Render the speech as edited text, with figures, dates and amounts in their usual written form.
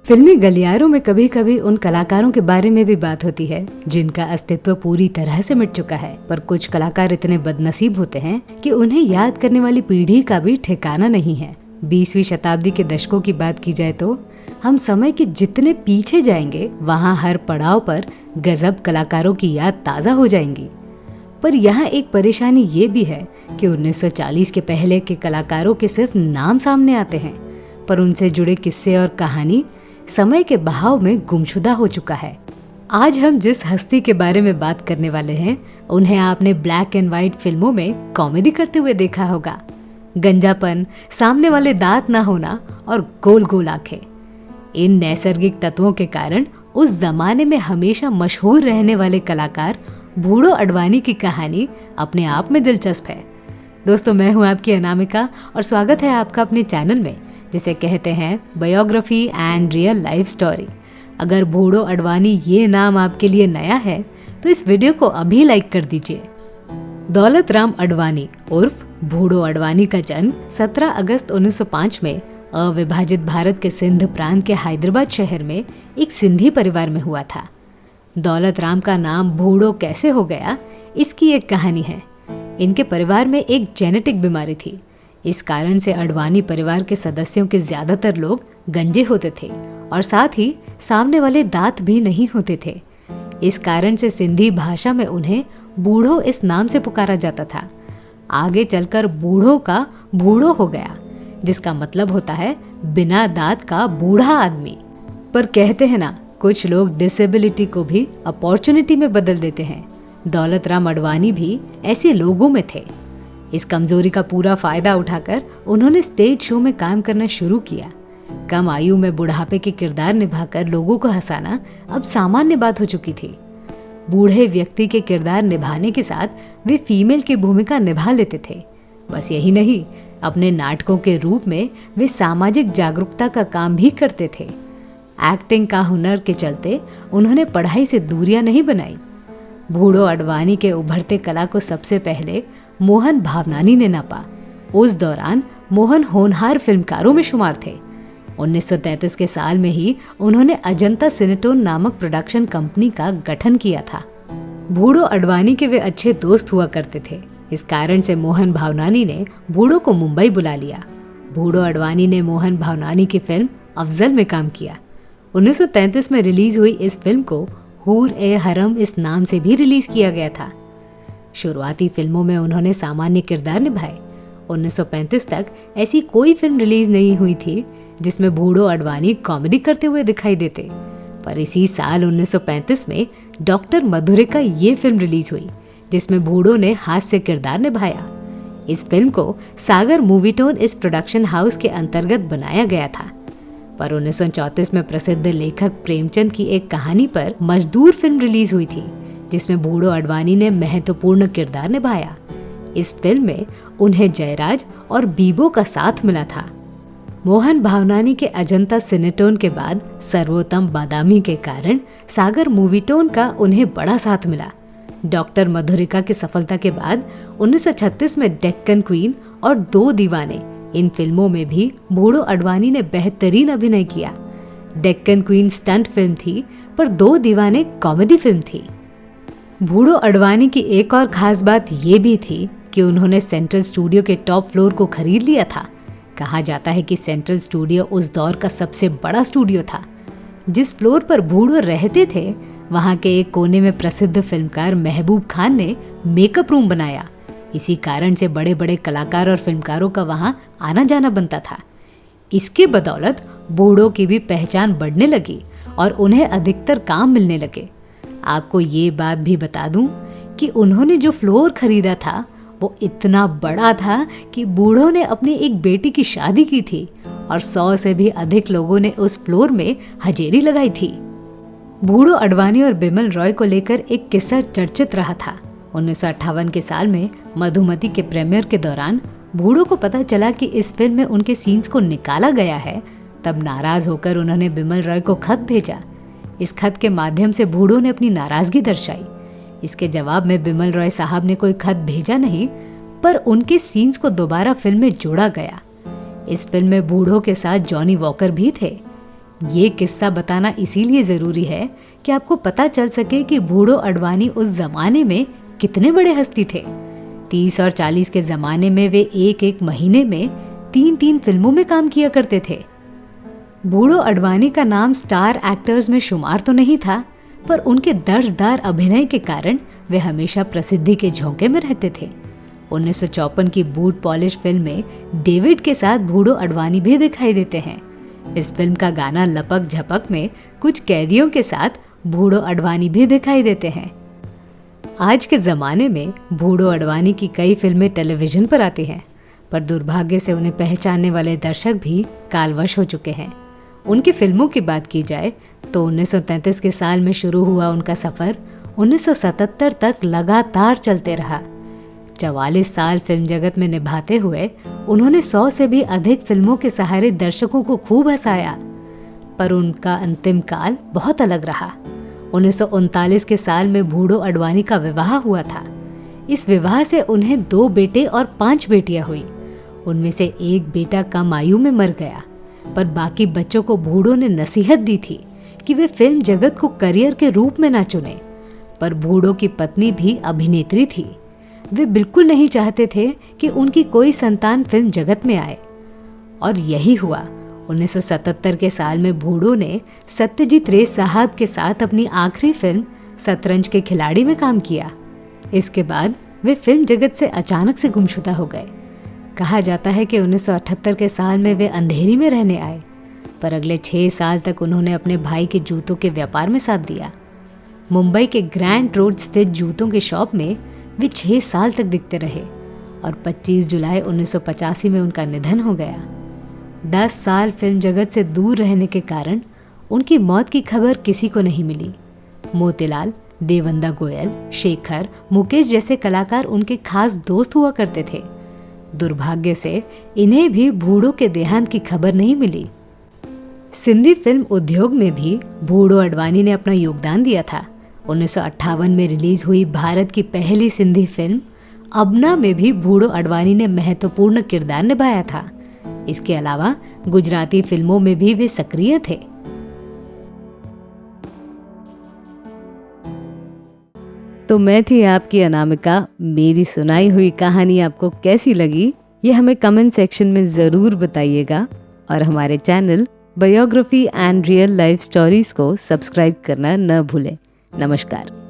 फिल्मी गलियारों में कभी कभी उन कलाकारों के बारे में भी बात होती है जिनका अस्तित्व पूरी तरह से मिट चुका है, पर कुछ कलाकार इतने बदनसीब होते हैं कि उन्हें याद करने वाली पीढ़ी का भी ठिकाना नहीं है। 20वीं शताब्दी के दशकों की बात की जाए तो हम समय के जितने पीछे जाएंगे वहाँ हर पड़ाव पर गजब कलाकारों की याद ताज़ा हो जाएंगी। पर यहाँ एक परेशानी ये भी है कि 1940 के पहले के कलाकारों के सिर्फ नाम सामने आते हैं, पर उनसे जुड़े किस्से और कहानी समय के बहाव में गुमशुदा हो चुका है। आज हम जिस हस्ती के बारे में बात करने वाले हैं उन्हें आपने ब्लैक एंड व्हाइट फिल्मों में कॉमेडी करते हुए देखा होगा। गंजापन, सामने वाले दांत ना होना और गोल गोल आंखें, इन नैसर्गिक तत्वों के कारण उस जमाने में हमेशा मशहूर रहने वाले कलाकार बूढ़ो अडवाणी की कहानी अपने आप में दिलचस्प है। दोस्तों, मैं हूं आपकी अनामिका और स्वागत है आपका अपने चैनल में जिसे कहते हैं biography and real life story. अगर बूढ़ो अडवाणी ये नाम आपके लिए नया है तो इस वीडियो को अभी लाइक कर दीजिए। दौलत राम अडवाणी उर्फ बूढ़ो अडवाणी का जन्म 17 अगस्त 1905 में अविभाजित भारत के सिंध प्रांत के हैदराबाद शहर में एक सिंधी परिवार में हुआ था। दौलत राम का नाम बूढ़ो कैसे हो गया, इसकी एक कहानी है। इनके परिवार में एक जेनेटिक बीमारी थी। इस कारण से अडवाणी परिवार के सदस्यों के ज्यादातर लोग गंजे होते थे और साथ ही सामने वाले दांत भी नहीं होते थे। इस कारण से सिंधी भाषा में उन्हें बूढ़ो इस नाम से पुकारा जाता था। आगे चलकर बूढ़ो का बूढ़ो हो गया, जिसका मतलब होता है बिना दांत का बूढ़ा आदमी। पर कहते हैं ना, कुछ लोग डिसेबिलिटी को भी अपॉर्चुनिटी में बदल देते हैं। दौलत राम अडवाणी भी ऐसे लोगों में थे। इस कमजोरी का पूरा फायदा उठाकर उन्होंने स्टेज शो में काम करना शुरू किया। कम आयु में बुढ़ापे के किरदार निभाकर लोगों को हंसाना अब सामान्य बात हो चुकी थी। बूढ़े व्यक्ति के किरदार निभाने के साथ वे फीमेल की भूमिका निभा लेते थे। बस यही नहीं, अपने नाटकों के रूप में वे सामाजिक जागरूकता का काम भी करते थे। एक्टिंग का हुनर के चलते उन्होंने पढ़ाई से दूरियां नहीं बनाई। बूढ़ो अडवाणी के उभरते कला को सबसे पहले मोहन भावनानी ने नापा। उस दौरान मोहन होनहार फिल्मकारों में शुमार थे। 1933 के साल में ही उन्होंने अजंता सिनेटोन नामक प्रोडक्शन कंपनी का गठन किया था। बूढ़ो अडवाणी के वे अच्छे दोस्त हुआ करते थे। इस कारण से मोहन भावनानी ने बूढ़ो को मुंबई बुला लिया। बूढ़ो अडवाणी ने मोहन भावनानी की फिल्म अफजल में काम किया। 1933 में रिलीज हुई इस फिल्म को हूर ए हरम इस नाम से भी रिलीज किया गया था। शुरुआती फिल्मों में उन्होंने सामान्य किरदार निभाए। 1935 तक ऐसी कोई फिल्म रिलीज नहीं हुई थी जिसमें बूढ़ो अडवाणी कॉमेडी करते हुए दिखाई देते। पर इसी साल 1935 में डॉक्टर मधुरिका ये फिल्म रिलीज हुई जिसमें बूढ़ो ने हास्य किरदार निभाया। इस फिल्म को सागर मूवीटोन इस प्रोडक्शन हाउस के अंतर्गत बनाया गया था। पर 1934 में प्रसिद्ध लेखक प्रेमचंद की एक कहानी पर मजदूर फिल्म रिलीज हुई थी जिसमें बूढ़ो अडवाणी ने महत्वपूर्ण किरदार निभाया। इस फिल्म में उन्हें जयराज और बीबो का साथ मिला था। मोहन भावनानी के अजंता सिनेटोन के बाद सर्वोत्तम बादामी के कारण सागर मूवीटोन का उन्हें बड़ा साथ मिला। डॉक्टर मधुरिका की सफलता के बाद 1936 में डेक्कन क्वीन और दो दीवाने, इन फिल्मों में भी बूढ़ो अडवाणी ने बेहतरीन अभिनय किया। डेक्कन क्वीन स्टंट फिल्म थी पर दो दीवाने कॉमेडी फिल्म थी। बूढ़ो अडवाणी की एक और खास बात ये भी थी कि उन्होंने सेंट्रल स्टूडियो के टॉप फ्लोर को खरीद लिया था। कहा जाता है कि सेंट्रल स्टूडियो उस दौर का सबसे बड़ा स्टूडियो था। जिस फ्लोर पर बूढ़ो रहते थे वहां के एक कोने में प्रसिद्ध फिल्मकार महबूब खान ने मेकअप रूम बनाया। इसी कारण से बड़े बड़े कलाकार और फिल्मकारों का वहां आना जाना बनता था। इसके बदौलत बूढ़ो की भी पहचान बढ़ने लगी और उन्हें अधिकतर काम मिलने लगे। आपको ये बात भी बता दूं कि उन्होंने जो फ्लोर खरीदा था वो इतना बड़ा था कि बूढ़ो ने अपनी एक बेटी की शादी की थी और 100 से भी अधिक लोगों ने उस फ्लोर में हजेरी लगाई थी। बूढ़ो अडवाणी और बिमल रॉय को लेकर एक किस्सा चर्चित रहा था। 1958 के साल में मधुमती के प्रीमियर के दौरान बूढ़ो को पता चला कि इस फिल्म में उनके सीन्स को निकाला गया है। तब नाराज होकर उन्होंने बिमल रॉय को खत भेजा। इस खत के माध्यम से बूढ़ो ने अपनी नाराजगी दर्शाई। इसके जवाब में बिमल रॉय साहब ने कोई खत भेजा नहीं, पर उनके सीन्स को दोबारा फिल्म में जोड़ा गया। इस फिल्म में बूढ़ो के साथ जॉनी वॉकर भी थे। ये किस्सा बताना इसीलिए ज़रूरी है कि आपको पता चल सके कि बूढ़ो अडवाणी उस जमाने में कितने बड़े हस्ती थे। 30 और 40 के ज़माने में वे एक महीने में 3 फिल्मों में काम किया करते थे। बूढ़ो अडवाणी का नाम स्टार एक्टर्स में शुमार तो नहीं था, पर उनके दर्जदार अभिनय के कारण वे हमेशा प्रसिद्धि के झोंके में रहते थे। 1954 की बूट पॉलिश फिल्म में डेविड के साथ बूढ़ो अडवाणी भी दिखाई देते हैं। इस फिल्म का गाना लपक झपक में कुछ कैदियों के साथ बूढ़ो अडवाणी भी दिखाई देते हैं। आज के ज़माने में बूढ़ो अडवाणी की कई फिल्में टेलीविज़न पर आती हैं, पर दुर्भाग्य से उन्हें पहचानने वाले दर्शक भी कालवश हो चुके हैं। उनकी फिल्मों की बात की जाए तो 1933 के साल में शुरू हुआ उनका सफ़र 1977 तक लगातार चलते रहा। 44 साल फिल्म जगत में निभाते हुए उन्होंने 100 से भी अधिक फिल्मों के सहारे दर्शकों को खूब हंसाया, पर उनका अंतिम काल बहुत अलग रहा। 1939 के साल में बूढ़ो अडवाणी का विवाह हुआ था। इस विवाह से उन्हें 2 बेटे और 5 बेटियां हुई। उनमें से एक बेटा कम आयु में मर गया, पर बाकी बच्चों को बूढ़ो ने नसीहत दी थी कि वे फिल्म जगत को करियर के रूप में ना चुने। पर बूढ़ो की पत्नी भी अभिनेत्री थी। वे बिल्कुल नहीं चाहते थे कि उनकी कोई संतान फिल्म जगत में आए, और यही हुआ। 1977 के साल में बूढ़ो ने सत्यजीत रे साहब के साथ अपनी आखिरी फिल्म शतरंज के खिलाड़ी में काम किया। इसके बाद वे फिल्म जगत से अचानक से गुमशुदा हो गए। कहा जाता है कि 1978 के साल में वे अंधेरी में रहने आए, पर अगले 6 साल तक उन्होंने अपने भाई के जूतों के व्यापार में साथ दिया। मुंबई के ग्रैंड रोड स्थित जूतों की शॉप में वे 6 साल तक दिखते रहे, और 25 जुलाई 1985 में उनका निधन हो गया। 10 साल फिल्म जगत से दूर रहने के कारण उनकी मौत की खबर किसी को नहीं मिली। मोतीलाल, देवंदा गोयल, शेखर, मुकेश जैसे कलाकार उनके खास दोस्त हुआ करते थे। दुर्भाग्य से इन्हें भी बूढ़ो के देहांत की खबर नहीं मिली। सिंधी फिल्म उद्योग में भी बूढ़ो अडवाणी ने अपना योगदान दिया था। 1958 में रिलीज हुई भारत की पहली सिंधी फिल्म अबना में भी बूढ़ो अडवाणी ने महत्वपूर्ण किरदार निभाया था। इसके अलावा गुजराती फिल्मों में भी वे सक्रिय थे। तो मैं थी आपकी अनामिका। मेरी सुनाई हुई कहानी आपको कैसी लगी, ये हमें कमेंट सेक्शन में ज़रूर बताइएगा, और हमारे channel biography and real life stories को सब्सक्राइब करना न भूलें। नमस्कार।